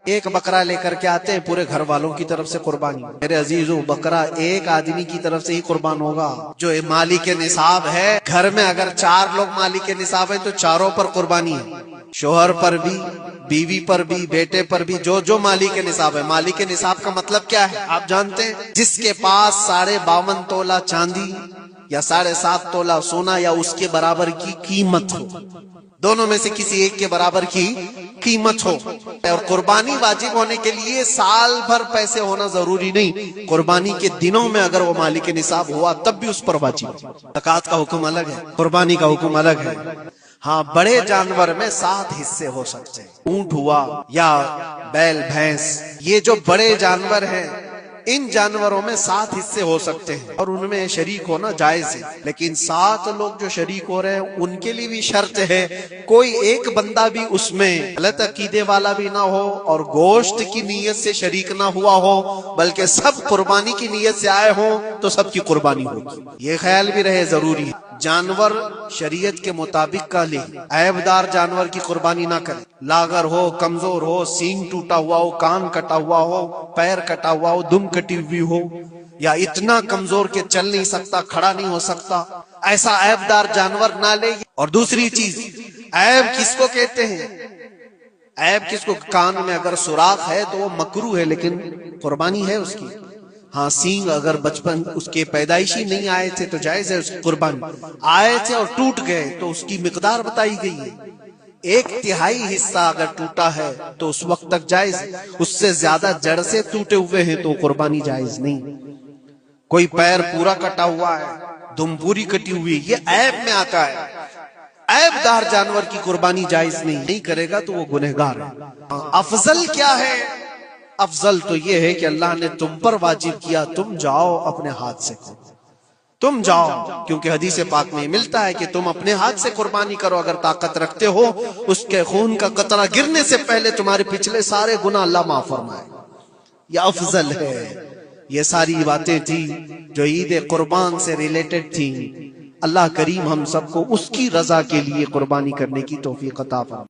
ایک بکرا لے کر کے آتے ہیں پورے گھر والوں کی طرف سے قربانی. میرے عزیزو بکرا ایک آدمی کی طرف سے ہی قربان ہوگا جو مالک نصاب ہے. گھر میں اگر 4 لوگ مالک نصاب ہیں تو چاروں پر قربانی ہے. شوہر پر بھی، بیوی پر بھی، بیٹے پر بھی، جو مالک نصاب ہے. مالک نصاب کا مطلب کیا ہے آپ جانتے ہیں؟ جس کے پاس 52.5 تولہ چاندی یا 7.5 تولہ سونا یا اس کے برابر کی قیمت ہو. دونوں میں سے کسی ایک کے برابر کی قیمت ہو. اور قربانی واجب ہونے کے لیے سال بھر پیسے ہونا ضروری نہیں. قربانی کے دنوں میں اگر وہ مالک نصاب ہوا تب بھی اس پر واجب. زکوٰۃ کا حکم الگ ہے، قربانی کا حکم الگ ہے. ہاں، بڑے جانور میں 7 حصے ہو سکتے ہیں. اونٹ ہوا یا بیل بھینس، یہ جو بڑے جانور ہیں ان جانوروں میں 7 حصے ہو سکتے ہیں اور ان میں شریک ہونا جائز ہے. لیکن 7 لوگ جو شریک ہو رہے ہیں ان کے لیے بھی شرط ہے کوئی ایک بندہ بھی اس میں غلط عقیدے والا بھی نہ ہو اور گوشت کی نیت سے شریک نہ ہوا ہو، بلکہ سب قربانی کی نیت سے آئے ہوں تو سب کی قربانی ہوگی. یہ خیال بھی رہے ضروری ہے جانور شریعت کے مطابق کا لے. عیب دار جانور کی قربانی نہ کرے. لاغر ہو، کمزور ہو، سینگ ٹوٹا ہوا ہو، کان کٹا ہوا ہو، پیر کٹا ہوا ہو، دم کٹی ہوئی ہو، یا اتنا کمزور کہ چل نہیں سکتا، کھڑا نہیں ہو سکتا، ایسا عیب دار جانور نہ لے. اور دوسری چیز، عیب کس کو کہتے ہیں؟ عیب کس کو؟ کان میں اگر سوراخ ہے تو وہ مکروہ ہے لیکن قربانی ہے اس کی. ہاں، سینگ اگر بچپن اس کے پیدائشی نہیں آئے تھے تو جائز ہے اس کی قربانی. آئے تھے اور ٹوٹ گئے تو اس کی مقدار بتائی گئی ہے. 1/3 حصہ اگر ٹوٹا ہے تو اس وقت تک جائز ہے. اس سے زیادہ جڑ سے ٹوٹے ہوئے ہیں تو قربانی جائز نہیں. کوئی پیر پورا کٹا ہوا ہے، دم پوری کٹی ہوئی، یہ عیب میں آتا ہے. عیب دار جانور کی قربانی جائز نہیں کرے گا تو وہ گنہگار ہے. افضل کیا ہے؟ افضل تو یہ ہے کہ اللہ نے تم پر واجب کیا تم جاؤ اپنے ہاتھ سے، تم جاؤ، کیونکہ حدیث پاک میں ملتا ہے کہ تم اپنے ہاتھ سے قربانی کرو اگر طاقت رکھتے ہو. اس کے خون کا قطرہ گرنے سے پہلے تمہارے پچھلے سارے گناہ اللہ معاف فرمائے. یہ افضل ہے. یہ ساری باتیں تھی جو عید قربان سے ریلیٹڈ تھی. اللہ کریم ہم سب کو اس کی رضا کے لیے قربانی کرنے کی توفیق عطا فرمائے.